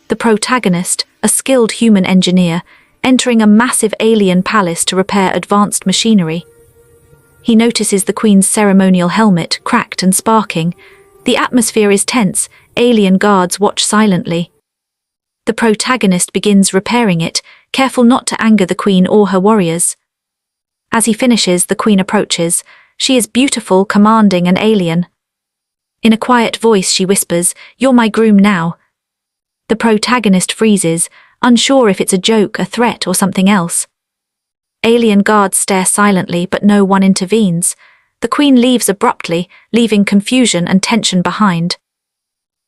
The protagonist, a skilled human engineer, entering a massive alien palace to repair advanced machinery. He notices the Queen's ceremonial helmet, cracked and sparking. The atmosphere is tense, alien guards watch silently. The protagonist begins repairing it, careful not to anger the Queen or her warriors. As he finishes, the Queen approaches. She is beautiful, commanding, and alien. In a quiet voice she whispers, "You're my groom now." The protagonist freezes, unsure if it's a joke, a threat, or something else. Alien guards stare silently, but no one intervenes. The Queen leaves abruptly, leaving confusion and tension behind.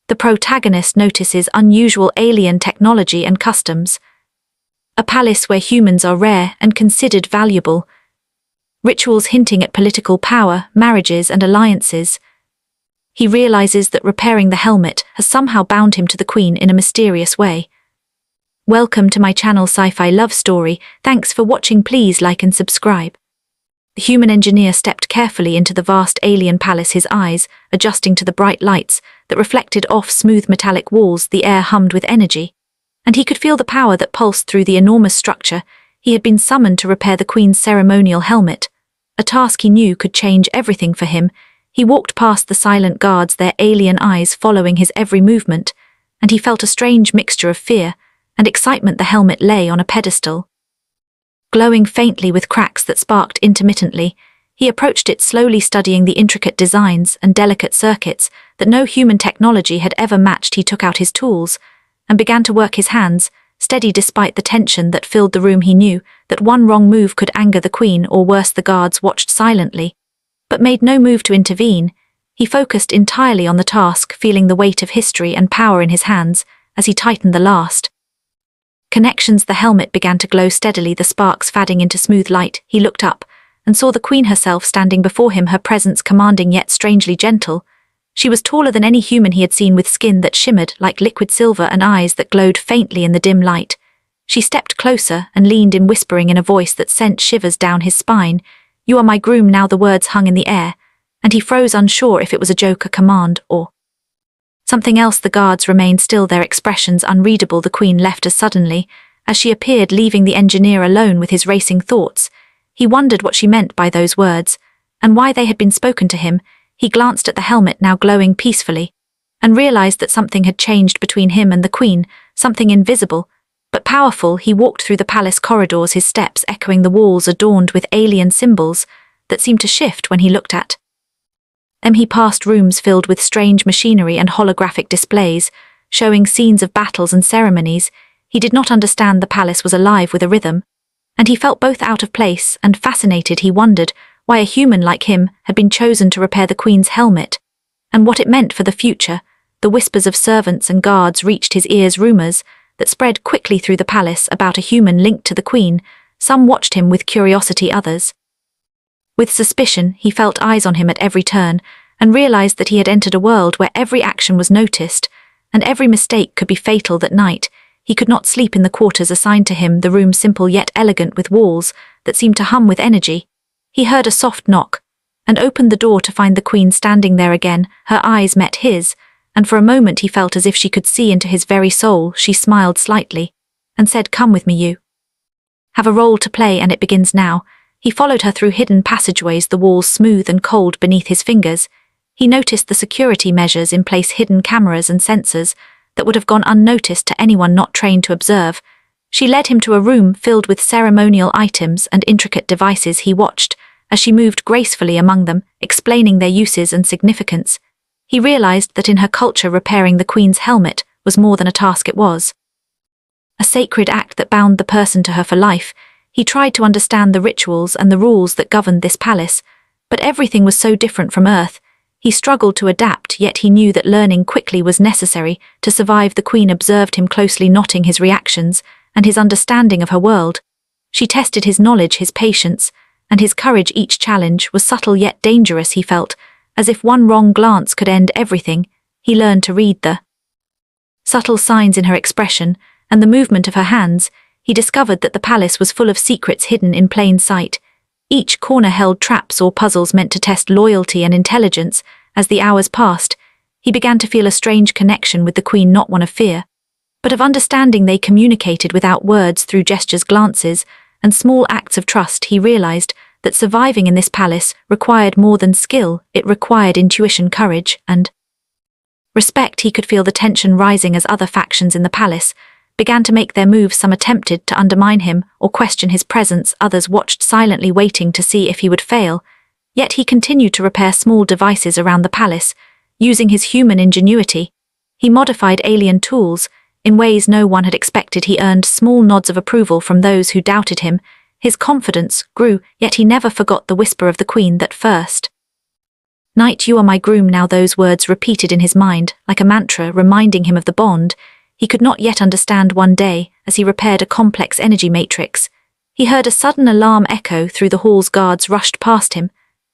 The protagonist notices unusual alien technology and customs. A palace where humans are rare and considered valuable. Rituals hinting at political power, marriages, and alliances. He realizes that repairing the helmet has somehow bound him to the Queen in a mysterious way. Welcome to my channel Sci-Fi Love Story. Thanks for watching. Please like and subscribe. The human engineer stepped carefully into the vast alien palace, his eyes adjusting to the bright lights that reflected off smooth metallic walls. The air hummed with energy, and he could feel the power that pulsed through the enormous structure. He had been summoned to repair the Queen's ceremonial helmet, a task he knew could change everything for him. He walked past the silent guards, their alien eyes following his every movement, and he felt a strange mixture of fear and excitement. The helmet lay on a pedestal, glowing faintly with cracks that sparked intermittently. He approached it slowly, studying the intricate designs and delicate circuits that no human technology had ever matched. He took out his tools and began to work, his hands steady despite the tension that filled the room. He knew that one wrong move could anger the Queen, or worse. The guards watched silently, but made no move to intervene. He focused entirely on the task, feeling the weight of history and power in his hands as he tightened the last connections. The helmet began to glow steadily, the sparks fading into smooth light. He looked up and saw the Queen herself standing before him, her presence commanding yet strangely gentle. She was taller than any human he had seen, with skin that shimmered like liquid silver and eyes that glowed faintly in the dim light. She stepped closer and leaned in, whispering in a voice that sent shivers down his spine, "You are my groom now." The words hung in the air, and he froze, unsure if it was a joke, a command, or something else. The guards remained still, their expressions unreadable. The Queen left as suddenly as she appeared, leaving the engineer alone with his racing thoughts. He wondered what she meant by those words, and why they had been spoken to him. He glanced at the helmet, now glowing peacefully, and realized that something had changed between him and the Queen, something invisible but powerful. He walked through the palace corridors, his steps echoing the walls adorned with alien symbols that seemed to shift when he looked at them. He passed rooms filled with strange machinery and holographic displays, showing scenes of battles and ceremonies. He did not understand. The palace was alive with a rhythm, and he felt both out of place and fascinated. He wondered why a human like him had been chosen to repair the Queen's helmet, and what it meant for the future. The whispers of servants and guards reached his ears, rumors that spread quickly through the palace about a human linked to the Queen. Some watched him with curiosity, others with suspicion. He felt eyes on him at every turn, and realized that he had entered a world where every action was noticed, and every mistake could be fatal. That night, he could not sleep in the quarters assigned to him, the room simple yet elegant, with walls that seemed to hum with energy. He heard a soft knock, and opened the door to find the Queen standing there again. Her eyes met his, and for a moment he felt as if she could see into his very soul. She smiled slightly, and said, "Come with me, you have a role to play, and it begins now." He followed her through hidden passageways, the walls smooth and cold beneath his fingers. He noticed the security measures in place, hidden cameras and sensors that would have gone unnoticed to anyone not trained to observe. She led him to a room filled with ceremonial items and intricate devices. He watched as she moved gracefully among them, explaining their uses and significance. He realized that in her culture, repairing the Queen's helmet was more than a task. It was a sacred act that bound the person to her for life. He tried to understand the rituals and the rules that governed this palace, but everything was so different from Earth. He struggled to adapt, yet he knew that learning quickly was necessary to survive. The Queen observed him closely, noting his reactions and his understanding of her world. She tested his knowledge, his patience, and his courage. Each challenge was subtle yet dangerous. He felt as if one wrong glance could end everything. He learned to read the subtle signs in her expression and the movement of her hands. He discovered that the palace was full of secrets hidden in plain sight. Each corner held traps or puzzles meant to test loyalty and intelligence. As the hours passed, he began to feel a strange connection with the Queen, not one of fear, but of understanding they communicated without words through gestures, glances, and small acts of trust. He realized that surviving in this palace required more than skill, it required intuition, courage, and respect. He could feel the tension rising as other factions in the palace began to make their moves. Some attempted to undermine him or question his presence, others watched silently, waiting to see if he would fail. Yet he continued to repair small devices around the palace, using his human ingenuity. He modified alien tools in ways no one had expected. He earned small nods of approval from those who doubted him. His confidence grew, yet he never forgot the whisper of the Queen that first night, "You are my groom now." Those words repeated in his mind, like a mantra, reminding him of the bond he could not yet understand. One day, as he repaired a complex energy matrix, he heard a sudden alarm echo through the halls. Guards rushed past him,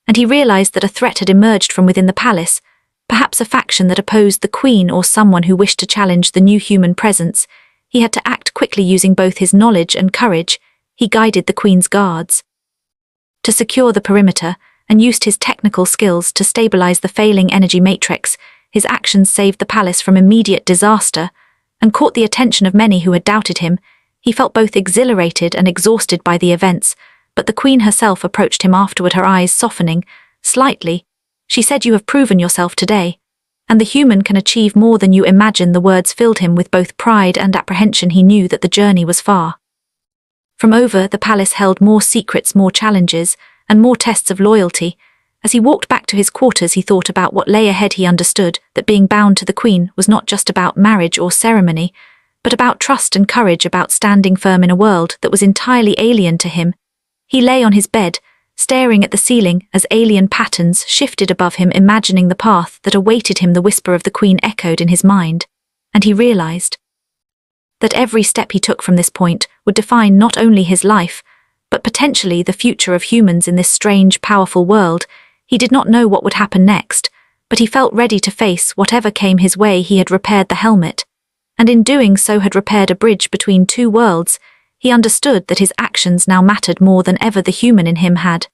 and he realized that a threat had emerged from within the palace, perhaps a faction that opposed the Queen or someone who wished to challenge the new human presence. He had to act quickly. Using both his knowledge and courage, he guided the Queen's guards to secure the perimeter and used his technical skills to stabilize the failing energy matrix. His actions saved the palace from immediate disaster and caught the attention of many who had doubted him. He felt both exhilarated and exhausted by the events, but the Queen herself approached him afterward, her eyes softening slightly. She said, "You have proven yourself today, and the human can achieve more than you imagine." The words filled him with both pride and apprehension. He knew that the journey was far from over. The palace held more secrets, more challenges, and more tests of loyalty. As he walked back to his quarters, he thought about what lay ahead. He understood that being bound to the Queen was not just about marriage or ceremony, but about trust and courage, about standing firm in a world that was entirely alien to him. He lay on his bed, staring at the ceiling as alien patterns shifted above him, imagining the path that awaited him. The whisper of the Queen echoed in his mind, and he realized that every step he took from this point would define not only his life, but potentially the future of humans in this strange, powerful world. He did not know what would happen next, but he felt ready to face whatever came his way. He had repaired the helmet, and in doing so had repaired a bridge between two worlds. He understood that his actions now mattered more than ever. The human in him had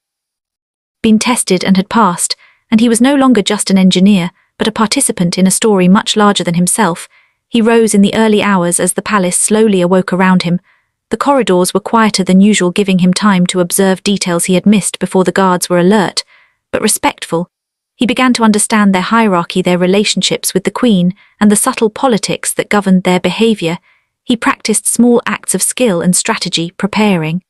been tested and had passed, and he was no longer just an engineer, but a participant in a story much larger than himself. He rose in the early hours as the palace slowly awoke around him. The corridors were quieter than usual, giving him time to observe details he had missed before the guards were alert, but respectful. He began to understand their hierarchy, their relationships with the Queen, and the subtle politics that governed their behavior. He practiced small acts of skill and strategy, preparing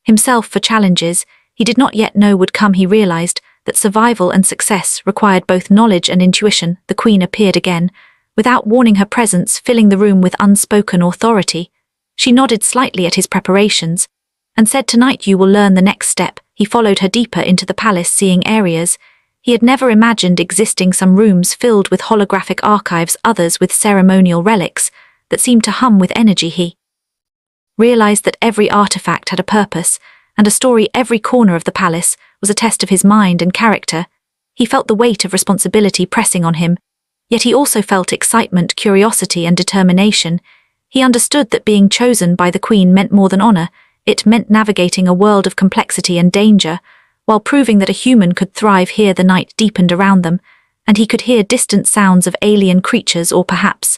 himself for challenges he did not yet know would come. He realized that survival and success required both knowledge and intuition. The Queen appeared again, without warning, her presence filling the room with unspoken authority. She nodded slightly at his preparations and said, "Tonight you will learn the next step." He followed her deeper into the palace, seeing areas he had never imagined existing, some rooms filled with holographic archives, others with ceremonial relics that seemed to hum with energy. He realized that every artifact had a purpose and a story. Every corner of the palace was a test of his mind and character. He felt the weight of responsibility pressing on him, yet he also felt excitement, curiosity, and determination. He understood that being chosen by the Queen meant more than honor. It meant navigating a world of complexity and danger, while proving that a human could thrive here. The night deepened around them, and he could hear distant sounds of alien creatures or perhaps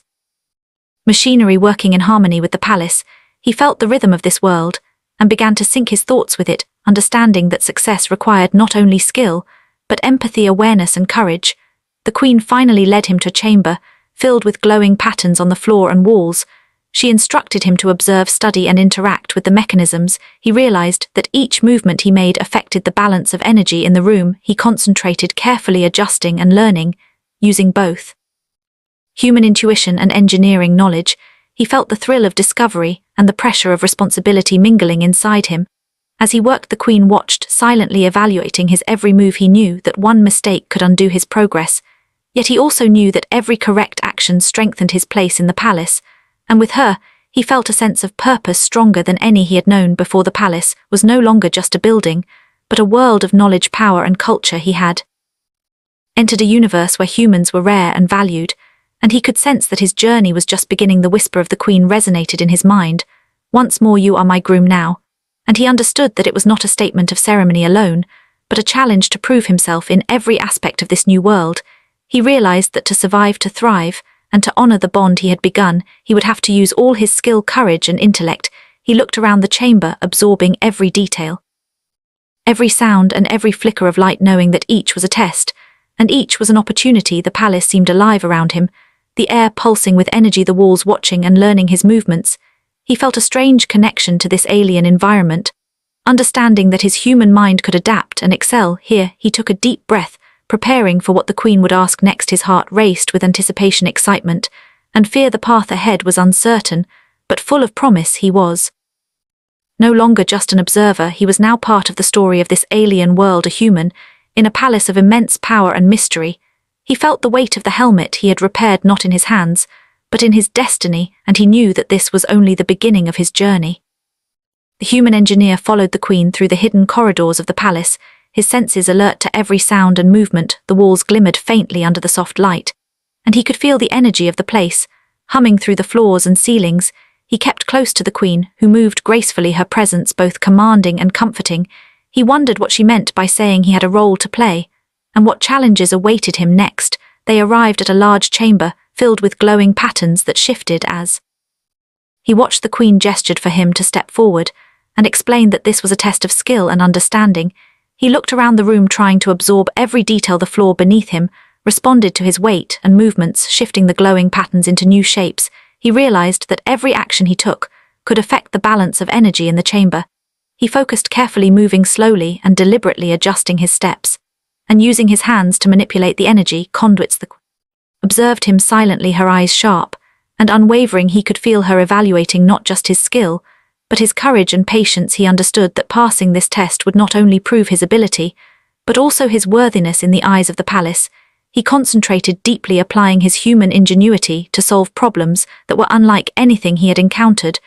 machinery working in harmony with the palace. He felt the rhythm of this world, and began to sync his thoughts with it, understanding that success required not only skill, but empathy, awareness, and courage. The Queen finally led him to a chamber, filled with glowing patterns on the floor and walls. She instructed him to observe, study, and interact with the mechanisms. He realized that each movement he made affected the balance of energy in the room. He concentrated, carefully adjusting and learning, using both human intuition and engineering knowledge. He felt the thrill of discovery and the pressure of responsibility mingling inside him. As he worked, the Queen watched, silently evaluating his every move. He knew that one mistake could undo his progress, yet he also knew that every correct action strengthened his place in the palace, and with her, he felt a sense of purpose stronger than any he had known before. The palace was no longer just a building, but a world of knowledge, power, and culture. He had entered a universe where humans were rare and valued, and he could sense that his journey was just beginning. The whisper of the Queen resonated in his mind. "Once more, you are my groom now." And he understood that it was not a statement of ceremony alone, but a challenge to prove himself in every aspect of this new world. He realized that to survive, to thrive, and to honor the bond he had begun, he would have to use all his skill, courage, and intellect. He looked around the chamber, absorbing every detail, every sound and every flicker of light, knowing that each was a test, and each was an opportunity. The palace seemed alive around him, the air pulsing with energy, the walls watching and learning his movements. He felt a strange connection to this alien environment, understanding that his human mind could adapt and excel here. He took a deep breath, preparing for what the Queen would ask next. His heart raced with anticipation, excitement, and fear. The path ahead was uncertain, but full of promise. He was no longer just an observer, he was now part of the story of this alien world, a human, in a palace of immense power and mystery. He felt the weight of the helmet he had repaired not in his hands, but in his destiny, and he knew that this was only the beginning of his journey. The human engineer followed the Queen through the hidden corridors of the palace, his senses alert to every sound and movement. The walls glimmered faintly under the soft light, and he could feel the energy of the place, humming through the floors and ceilings. He kept close to the Queen, who moved gracefully, her presence both commanding and comforting. He wondered what she meant by saying he had a role to play, and what challenges awaited him next. They arrived at a large chamber, filled with glowing patterns that shifted as he watched. The Queen gestured for him to step forward, and explained that this was a test of skill and understanding. He looked around the room, trying to absorb every detail. The floor beneath him responded to his weight and movements, shifting the glowing patterns into new shapes. He realized that every action he took could affect the balance of energy in the chamber. He focused carefully, moving slowly and deliberately, adjusting his steps, and using his hands to manipulate the energy conduits. The Queen observed him silently, her eyes sharp and unwavering. He could feel her evaluating not just his skill, but his courage and patience. He understood that passing this test would not only prove his ability, but also his worthiness in the eyes of the palace. He concentrated deeply, applying his human ingenuity to solve problems that were unlike anything he had encountered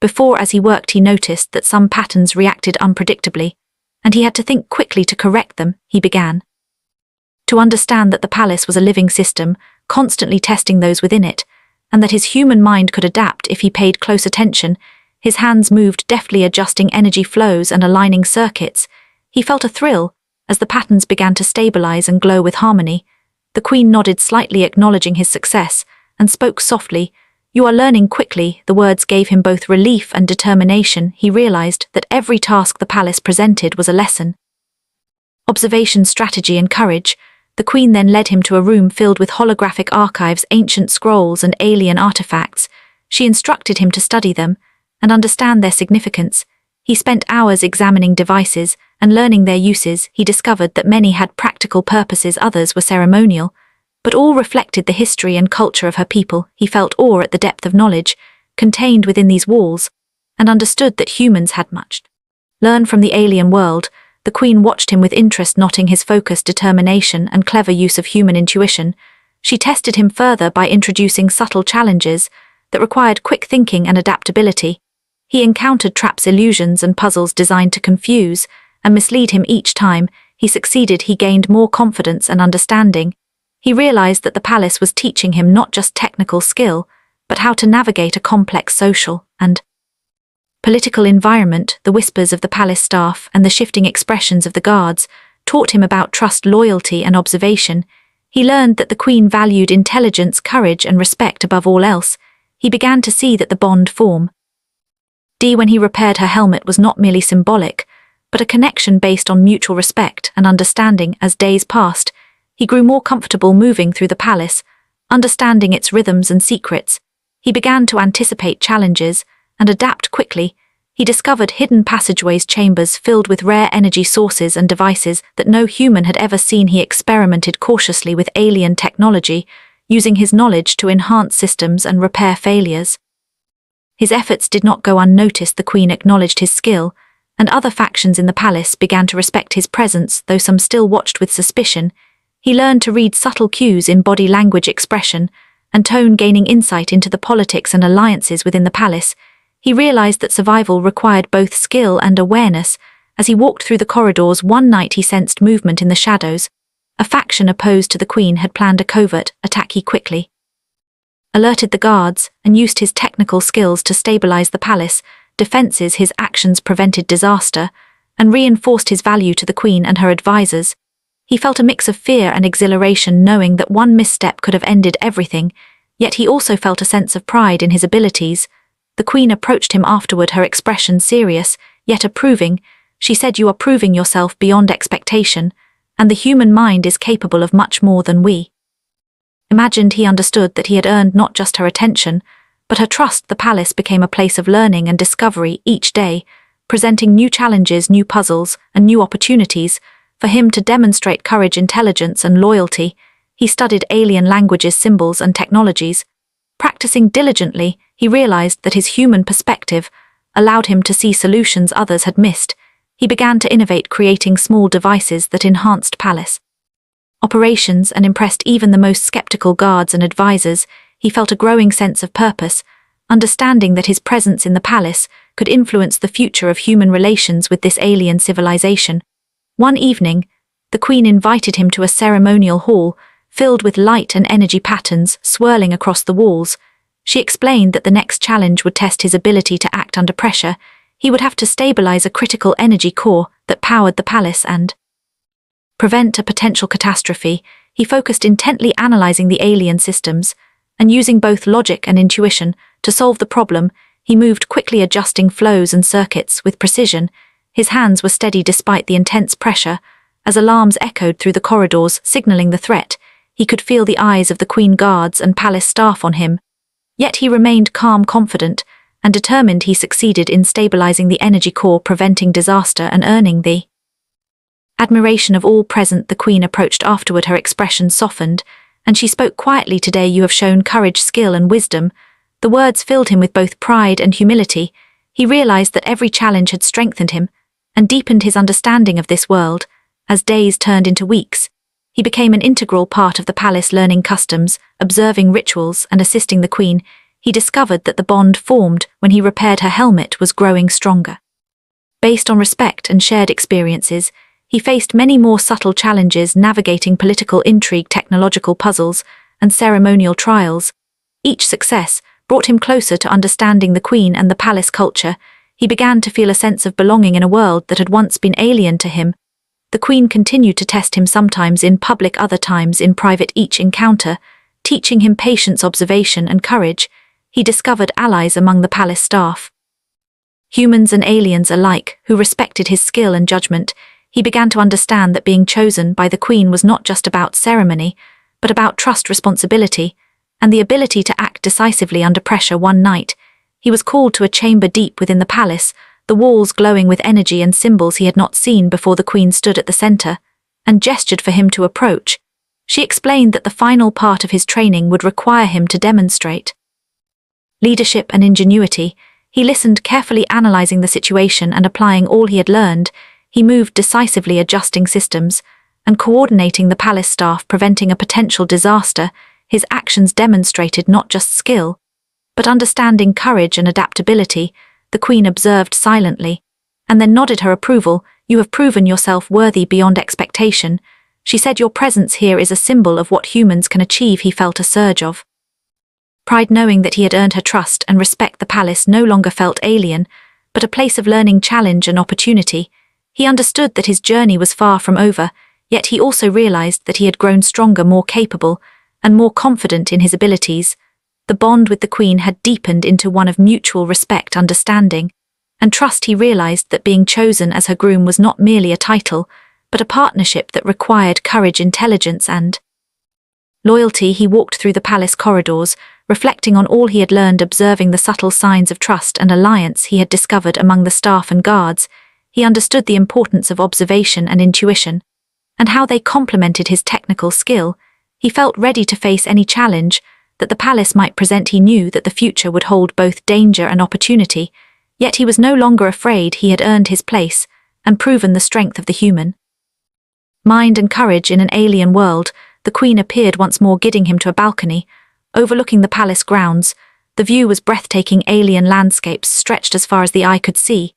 before. As he worked, he noticed that some patterns reacted unpredictably, and he had to think quickly to correct them. He began to understand that the palace was a living system, constantly testing those within it, and that his human mind could adapt if he paid close attention. His hands moved deftly, adjusting energy flows and aligning circuits. He felt a thrill as the patterns began to stabilize and glow with harmony. The Queen nodded slightly, acknowledging his success, and spoke softly. "You are learning quickly." The words gave him both relief and determination. He realized that every task the palace presented was a lesson. Observation, strategy, and courage. The Queen then led him to a room filled with holographic archives, ancient scrolls, and alien artifacts. She instructed him to study them and understand their significance. He spent hours examining devices and learning their uses. He discovered that many had practical purposes, others were ceremonial, but all reflected the history and culture of her people. He felt awe at the depth of knowledge contained within these walls, and understood that humans had much to learn from the alien world. The Queen watched him with interest, noting his focus, determination, and clever use of human intuition. She tested him further by introducing subtle challenges that required quick thinking and adaptability. He encountered traps, illusions, and puzzles designed to confuse and mislead him. Each time he succeeded, he gained more confidence and understanding. He realized that the palace was teaching him not just technical skill, but how to navigate a complex social and political environment. The whispers of the palace staff and the shifting expressions of the guards taught him about trust, loyalty, and observation. He learned that the Queen valued intelligence, courage, and respect above all else. He began to see that the bond formed when he repaired her helmet was not merely symbolic, but a connection based on mutual respect and understanding. As days passed, he grew more comfortable moving through the palace, understanding its rhythms and secrets. He began to anticipate challenges and adapt quickly. He discovered hidden passageways, chambers filled with rare energy sources and devices that no human had ever seen. He experimented cautiously with AlienTechnology, using his knowledge to enhance systems and repair failures. His efforts did not go unnoticed. The Queen acknowledged his skill, and other factions in the palace began to respect his presence, though some still watched with suspicion. He learned to read subtle cues in body language, expression, and tone, gaining insight into the politics and alliances within the palace. He realized that survival required both skill and awareness. As he walked through the corridors one night, he sensed movement in the shadows. A faction opposed to the Queen had planned a covert attack. He quickly alerted the guards and used his technical skills to stabilize the palace defenses. His actions prevented disaster and reinforced his value to the Queen and her advisors. He felt a mix of fear and exhilaration, knowing that one misstep could have ended everything. Yet he also felt a sense of pride in his abilities. The Queen approached him afterward, her expression serious, yet approving. She said, "You are proving yourself beyond expectation, and the human mind is capable of much more than we." Imagined, he understood that he had earned not just her attention, but her trust. The palace became a place of learning and discovery each day, presenting new challenges, new puzzles, and new opportunities for him to demonstrate courage, intelligence, and loyalty. He studied alien languages, symbols, and technologies. Practicing diligently, he realized that his human perspective allowed him to see solutions others had missed. He began to innovate, creating small devices that enhanced palace operations and impressed even the most skeptical guards and advisors. He felt a growing sense of purpose, understanding that his presence in the palace could influence the future of human relations with this alien civilization. One evening, the Queen invited him to a ceremonial hall filled with light and energy patterns swirling across the walls. She explained that the next challenge would test his ability to act under pressure. He would have to stabilize a critical energy core that powered the palace and prevent a potential catastrophe. He focused intently, analyzing the alien systems and using both logic and intuition to solve the problem. He moved quickly, adjusting flows and circuits with precision. His hands were steady despite the intense pressure. As alarms echoed through the corridors, signaling the threat, he could feel the eyes of the Queen guards and palace staff on him. Yet he remained calm, confident, and determined. He succeeded in stabilizing the energy core, preventing disaster and earning the admiration of all present. The Queen approached afterward, her expression softened, and she spoke quietly. "Today you have shown courage, skill, and wisdom." The words filled him with both pride and humility. He realized that every challenge had strengthened him and deepened his understanding of this world. As days turned into weeks, he became an integral part of the palace, learning customs, observing rituals, and assisting the Queen. He discovered that the bond formed when he repaired her helmet was growing stronger. Based on respect and shared experiences, he faced many more subtle challenges, navigating political intrigue, technological puzzles, and ceremonial trials. Each success brought him closer to understanding the Queen and the palace culture. He began to feel a sense of belonging in a world that had once been alien to him. The Queen continued to test him, sometimes in public, other times in private. Each encounter teaching him patience, observation, and courage. He discovered allies among the palace staff, humans and aliens alike, who respected his skill and judgment. He began to understand that being chosen by the Queen was not just about ceremony, but about trust, responsibility, and the ability to act decisively under pressure. One night, he was called to a chamber deep within the palace, the walls glowing with energy and symbols he had not seen before. The Queen stood at the center and gestured for him to approach. She explained that the final part of his training would require him to demonstrate leadership and ingenuity. He listened carefully, analyzing the situation and applying all he had learned. He moved decisively, adjusting systems and coordinating the palace staff, preventing a potential disaster. His actions demonstrated not just skill, but understanding, courage, and adaptability. The Queen observed silently, and then nodded her approval. "You have proven yourself worthy beyond expectation," she said. "Your presence here is a symbol of what humans can achieve." He felt a surge of pride, knowing that he had earned her trust and respect. The palace no longer felt alien, but a place of learning, challenge, and opportunity. He understood that his journey was far from over, yet he also realized that he had grown stronger, more capable, and more confident in his abilities. The bond with the Queen had deepened into one of mutual respect, understanding, and trust. He realized that being chosen as her groom was not merely a title, but a partnership that required courage, intelligence, and loyalty. He walked through the palace corridors, reflecting on all he had learned, observing the subtle signs of trust and alliance he had discovered among the staff and guards. He understood the importance of observation and intuition, and how they complemented his technical skill. He felt ready to face any challenge that the palace might present. He knew that the future would hold both danger and opportunity, yet he was no longer afraid. He had earned his place and proven the strength of the human mind and courage in an alien world. The Queen appeared once more, guiding him to a balcony overlooking the palace grounds. The view was breathtaking, alien landscapes stretched as far as the eye could see,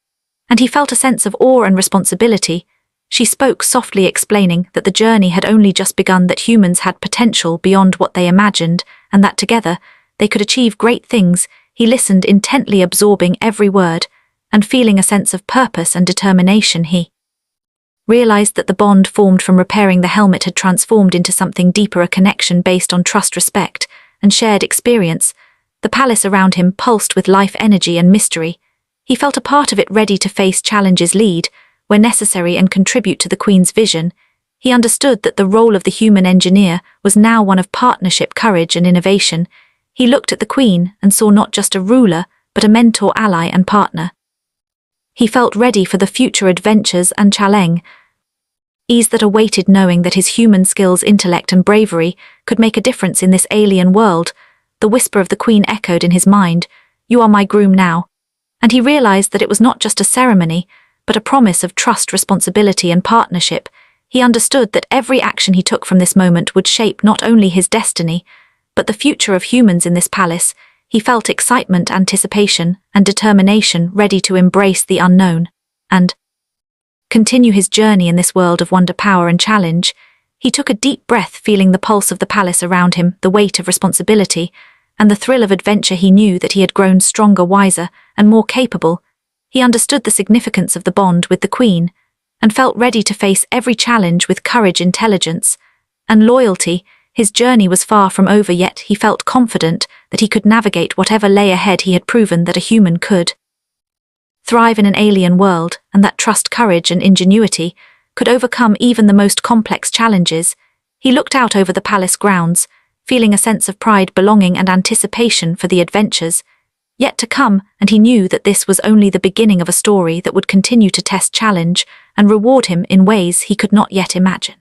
and he felt a sense of awe and responsibility. She spoke softly, explaining that the journey had only just begun, that humans had potential beyond what they imagined, and that together they could achieve great things. He listened intently, absorbing every word, and feeling a sense of purpose and determination. He realized that the bond formed from repairing the helmet had transformed into something deeper, a connection based on trust, respect, and shared experience. The palace around him pulsed with life energy and mystery. He felt a part of it ready to face challenges, lead where necessary, and contribute to the Queen's vision. He understood that the role of the human engineer was now one of partnership, courage, and innovation. He looked at the Queen and saw not just a ruler, but a mentor, ally, and partner. He felt ready for the future adventures and challenges that awaited, knowing that his human skills, intellect, and bravery could make a difference in this alien world. The whisper of the Queen echoed in his mind, "You are my groom now." And he realized that it was not just a ceremony, but a promise of trust, responsibility, and partnership. He understood that every action he took from this moment would shape not only his destiny, but the future of humans in this palace. He felt excitement, anticipation, and determination, ready to embrace the unknown and continue his journey in this world of wonder, power, and challenge. He took a deep breath, feeling the pulse of the palace around him, the weight of responsibility, and the thrill of adventure. He knew that he had grown stronger, wiser, and more capable. He understood the significance of the bond with the Queen, and felt ready to face every challenge with courage, intelligence, and loyalty. His journey was far from over, yet he felt confident that he could navigate whatever lay ahead. He had proven that a human could thrive in an alien world, and that trust, courage, and ingenuity could overcome even the most complex challenges. He looked out over the palace grounds, feeling a sense of pride, belonging, and anticipation for the adventures yet to come, and he knew that this was only the beginning of a story that would continue to test, challenge, and reward him in ways he could not yet imagine.